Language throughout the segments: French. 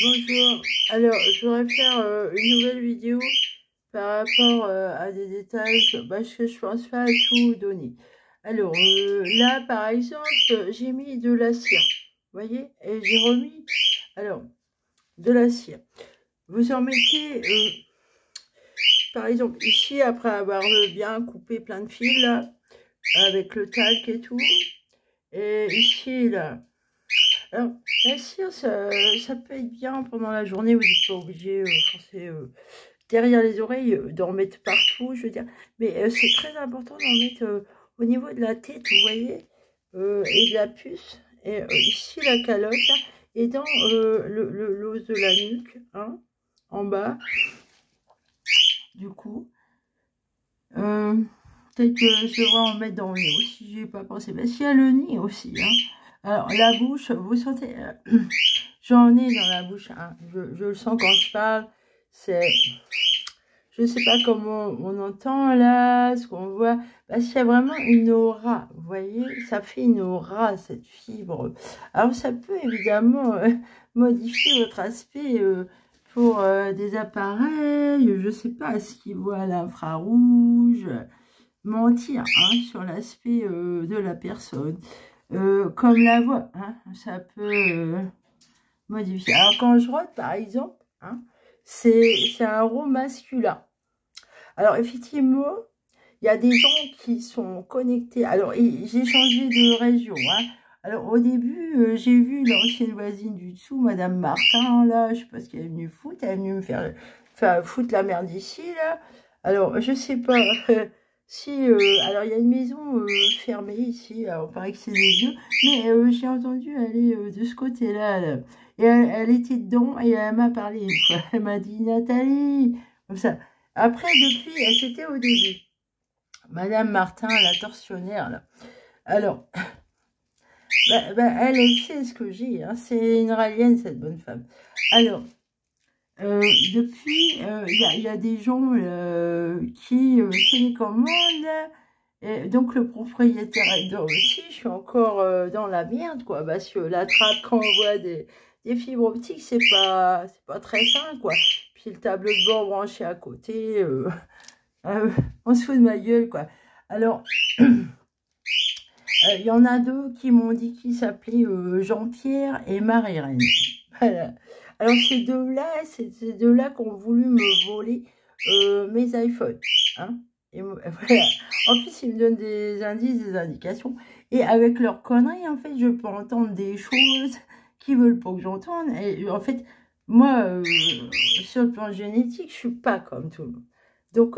bonjour. Alors, je voudrais faire une nouvelle vidéo par rapport à des détails parce que je pense pas à tout donner. Alors, là, par exemple, j'ai mis de la cire, vous voyez, et j'ai remis, alors, de la cire. Vous en mettez, par exemple, ici, après avoir bien coupé plein de fils, là, avec le talc et tout, et ici, là. Alors, la cire, ça peut être bien pendant la journée, vous n'êtes pas obligé, derrière les oreilles, d'en mettre partout, je veux dire. Mais c'est très important d'en mettre au niveau de la tête, vous voyez, et de la puce. Et ici, la calotte, là, et dans l'os de la nuque, hein, en bas, du coup. Peut-être que je devrais en mettre dans le nez aussi, j'y ai pas pensé. Parce qu'il y a le nez aussi, hein. Alors, la bouche, vous sentez, j'en ai dans la bouche, hein. Je le sens quand je parle, c'est... Je sais pas comment on entend là, ce qu'on voit, parce qu'il y a vraiment une aura, vous voyez, ça fait une aura, cette fibre. Alors ça peut évidemment modifier votre aspect pour des appareils, je sais pas, ce qu'ils voient à l'infrarouge, mentir hein, sur l'aspect de la personne, comme la voix, hein, ça peut modifier. Alors quand je rote par exemple, hein, c'est un rond masculin. Alors, effectivement, il y a des gens qui sont connectés. Alors, j'ai changé de région. Hein. Alors, au début, j'ai vu l'ancienne voisine du dessous, Madame Martin, là, je sais pas ce qu'elle est venue foutre. Elle est venue me faire foutre la merde ici, là. Alors, je sais pas si... alors, il y a une maison fermée ici. Alors, il paraît que c'est des vieux. Mais j'ai entendu aller de ce côté-là, là. Et elle était dedans et elle m'a parlé une fois. Elle m'a dit, Nathalie, comme ça. Après, depuis, c'était au début. Madame Martin, la tortionnaire, là. Alors, elle sait ce que j'ai. Hein. C'est une ralienne, cette bonne femme. Alors, depuis, il y a des gens qui télécommandent. Et donc, le propriétaire est dedans aussi. Je suis encore dans la merde, quoi. Parce que la trappe, quand on voit des fibres optiques, c'est pas très sain, quoi. Puis le tableau de bord branché à côté, on se fout de ma gueule, quoi. Alors, il y en a deux qui m'ont dit qu'ils s'appelaient Jean-Pierre et Marie-Reine. Voilà. Alors, ces deux-là qui ont voulu me voler mes iPhones. Hein. Et voilà. En plus, ils me donnent des indices, des indications. Et avec leurs conneries, en fait, je peux entendre des choses qu'ils veulent pas que j'entende. Et en fait, moi, sur le plan génétique, je suis pas comme tout le monde. Donc,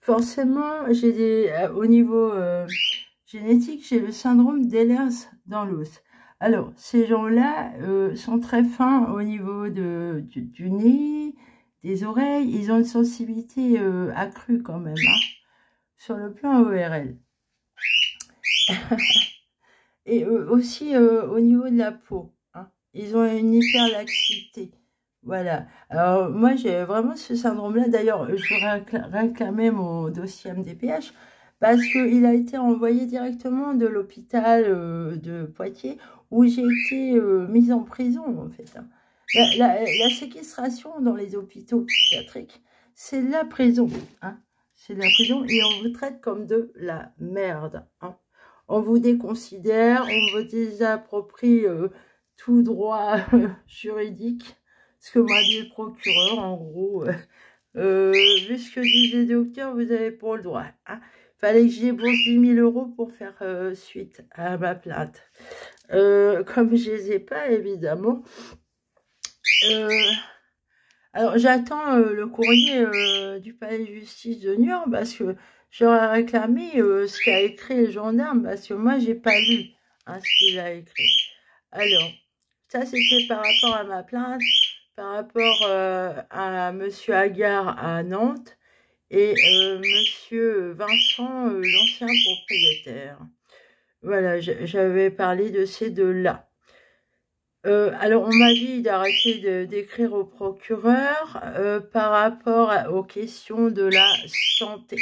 forcément, j'ai au niveau génétique, j'ai le syndrome d'Ehlers dans l'os. Alors, ces gens-là sont très fins au niveau du nez, des oreilles. Ils ont une sensibilité accrue quand même, hein, sur le plan ORL. Et aussi au niveau de la peau. Hein, ils ont une hyperlaxité. Voilà. Alors, moi, j'ai vraiment ce syndrome-là. D'ailleurs, je réclamais mon dossier MDPH parce qu'il a été envoyé directement de l'hôpital de Poitiers où j'ai été mise en prison, en fait. Hein. La séquestration dans les hôpitaux psychiatriques, c'est la prison. Hein. C'est la prison et on vous traite comme de la merde. Hein. On vous déconsidère, on vous désapproprie tout droit juridique. Ce que m'a dit le procureur, en gros, vu ce que disait le docteur, vous n'avez pas le droit. Hein. Fallait que je débourse 10 000 € pour faire suite à ma plainte. Comme je les ai pas, évidemment. Alors, j'attends le courrier du palais de justice de Niort parce que j'aurais réclamé ce qu'a écrit le gendarme parce que moi, j'ai pas lu hein, ce qu'il a écrit. Alors, ça, c'était par rapport à ma plainte. Par rapport à Monsieur Agar à Nantes et Monsieur Vincent, l'ancien propriétaire. Voilà, j'avais parlé de ces deux-là. Alors, on m'a dit d'arrêter d'écrire au procureur par rapport aux questions de la santé.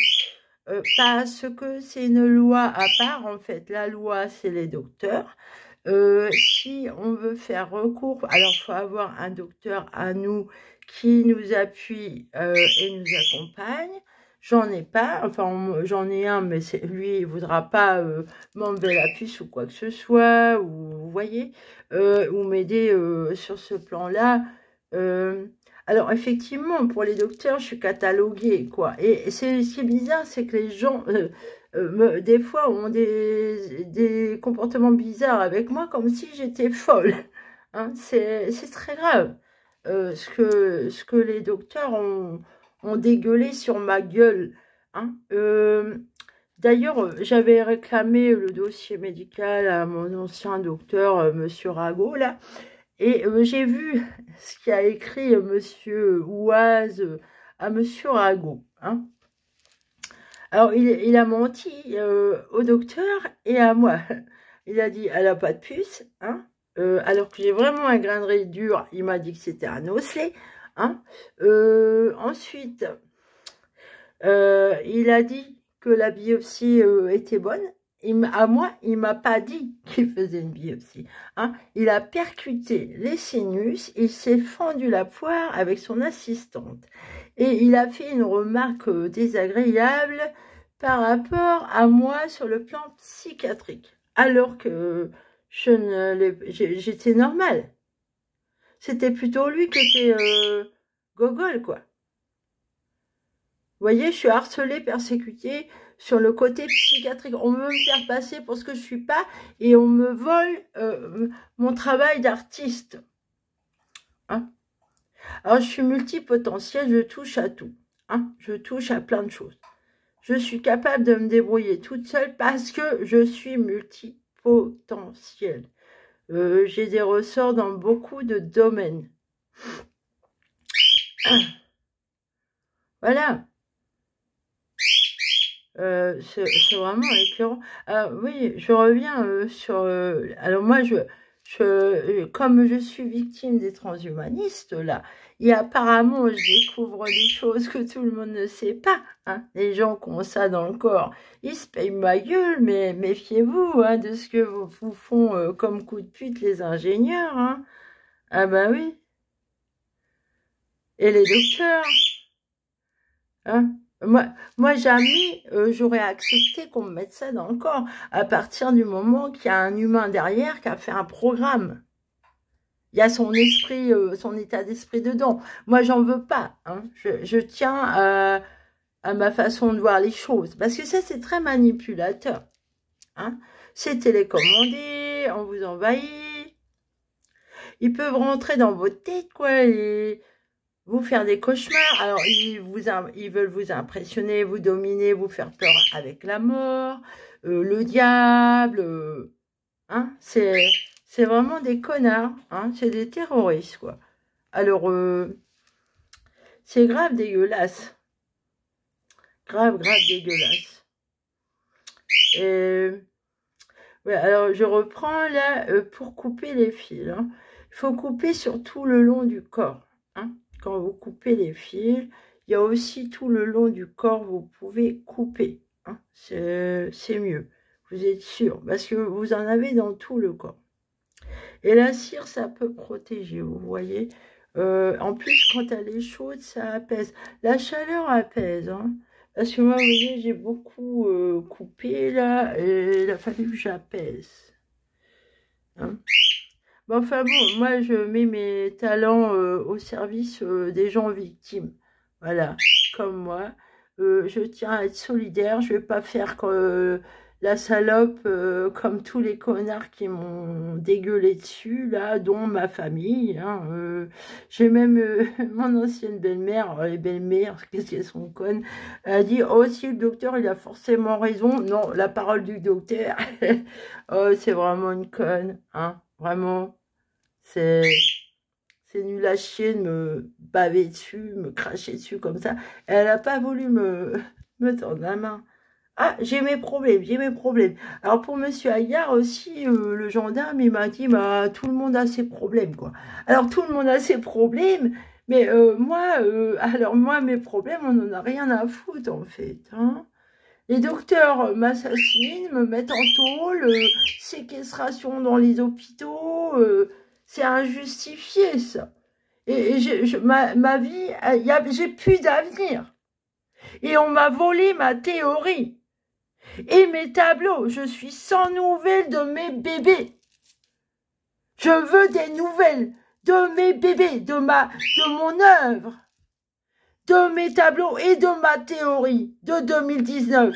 Parce que c'est une loi à part, en fait. La loi, c'est les docteurs. Si on veut faire recours, alors il faut avoir un docteur à nous qui nous appuie et nous accompagne. J'en ai pas, enfin j'en ai un, mais lui il voudra pas m'enlever la puce ou quoi que ce soit, ou vous voyez, ou m'aider sur ce plan-là. Alors effectivement, pour les docteurs, je suis cataloguée, quoi. Et ce qui est bizarre, c'est que les gens, des fois, ont des comportements bizarres avec moi, comme si j'étais folle. Hein, c'est très grave. Ce que les docteurs ont dégueulé sur ma gueule. Hein. D'ailleurs, j'avais réclamé le dossier médical à mon ancien docteur, Monsieur Rago, là. Et j'ai vu ce qu'a écrit Monsieur Ouaz à Monsieur Rago. Hein. Alors, il a menti au docteur et à moi. Il a dit, elle n'a pas de puce, hein, alors que j'ai vraiment un grain de riz dur. Il m'a dit que c'était un osselet. Hein. Ensuite, il a dit que la biopsie était bonne. À moi, il m'a pas dit qu'il faisait une biopsie. Hein. Il a percuté les sinus, il s'est fendu la poire avec son assistante. Et il a fait une remarque désagréable par rapport à moi sur le plan psychiatrique. Alors que j'étais normale. C'était plutôt lui qui était gogol, quoi. Vous voyez, je suis harcelée, persécutée sur le côté psychiatrique. On veut me faire passer pour ce que je ne suis pas et on me vole mon travail d'artiste. Hein? Alors, je suis multipotentielle, je touche à tout. Hein? Je touche à plein de choses. Je suis capable de me débrouiller toute seule parce que je suis multipotentielle. J'ai des ressorts dans beaucoup de domaines. Voilà. C'est vraiment écœurant. Oui, je reviens sur... alors moi, comme je suis victime des transhumanistes, là, et apparemment, je découvre des choses que tout le monde ne sait pas. Hein. Les gens qui ont ça dans le corps, ils se payent ma gueule, mais méfiez-vous hein, de ce que vous font comme coup de pute les ingénieurs. Hein. Ah bah oui. Et les docteurs. Hein. Moi, jamais j'aurais accepté qu'on me mette ça dans le corps à partir du moment qu'il y a un humain derrière qui a fait un programme. Il y a son esprit, son état d'esprit dedans. Moi, j'en veux pas. Hein. Je tiens à ma façon de voir les choses. Parce que ça, c'est très manipulateur. Hein. C'est télécommandé, on vous envahit. Ils peuvent rentrer dans votre tête, quoi, et vous faire des cauchemars. Alors, ils veulent vous impressionner, vous dominer, vous faire peur avec la mort, le diable. Hein, c'est vraiment des connards. Hein, c'est des terroristes, quoi. Alors, c'est grave dégueulasse. Grave dégueulasse. Et, ouais, alors, je reprends là pour couper les fils. Hein. Il faut couper sur tout le long du corps. Hein. Quand vous coupez les fils, il y a aussi tout le long du corps, vous pouvez couper. Hein. C'est mieux, vous êtes sûr, parce que vous en avez dans tout le corps. Et la cire, ça peut protéger, vous voyez. En plus, quand elle est chaude, ça apaise. La chaleur apaise. Hein. Parce que moi, vous voyez, j'ai beaucoup coupé là, et il a fallu que j'apaise. Hein. Bon, enfin bon, moi je mets mes talents au service des gens victimes. Voilà, comme moi. Je tiens à être solidaire, je vais pas faire la salope comme tous les connards qui m'ont dégueulé dessus, là, dont ma famille. Hein, j'ai même mon ancienne belle-mère, les belles-mères, qu'est-ce qu'elles sont connes, elle a dit, oh si le docteur il a forcément raison. Non, la parole du docteur, oh, c'est vraiment une conne, hein. Vraiment, c'est nul à chier de me baver dessus, me cracher dessus comme ça. Elle n'a pas voulu me tendre la main. Ah, j'ai mes problèmes, j'ai mes problèmes. Alors pour Monsieur Aguilar aussi, le gendarme, il m'a dit, bah, tout le monde a ses problèmes, quoi. Alors tout le monde a ses problèmes, mais moi, mes problèmes, on n'en a rien à foutre, en fait. Hein. Les docteurs m'assassinent, me mettent en tôle, séquestration dans les hôpitaux, c'est injustifié ça. Et ma vie, j'ai plus d'avenir. Et on m'a volé ma théorie. Et mes tableaux, je suis sans nouvelles de mes bébés. Je veux des nouvelles de mes bébés, de mon œuvre, de mes tableaux et de ma théorie de 2019.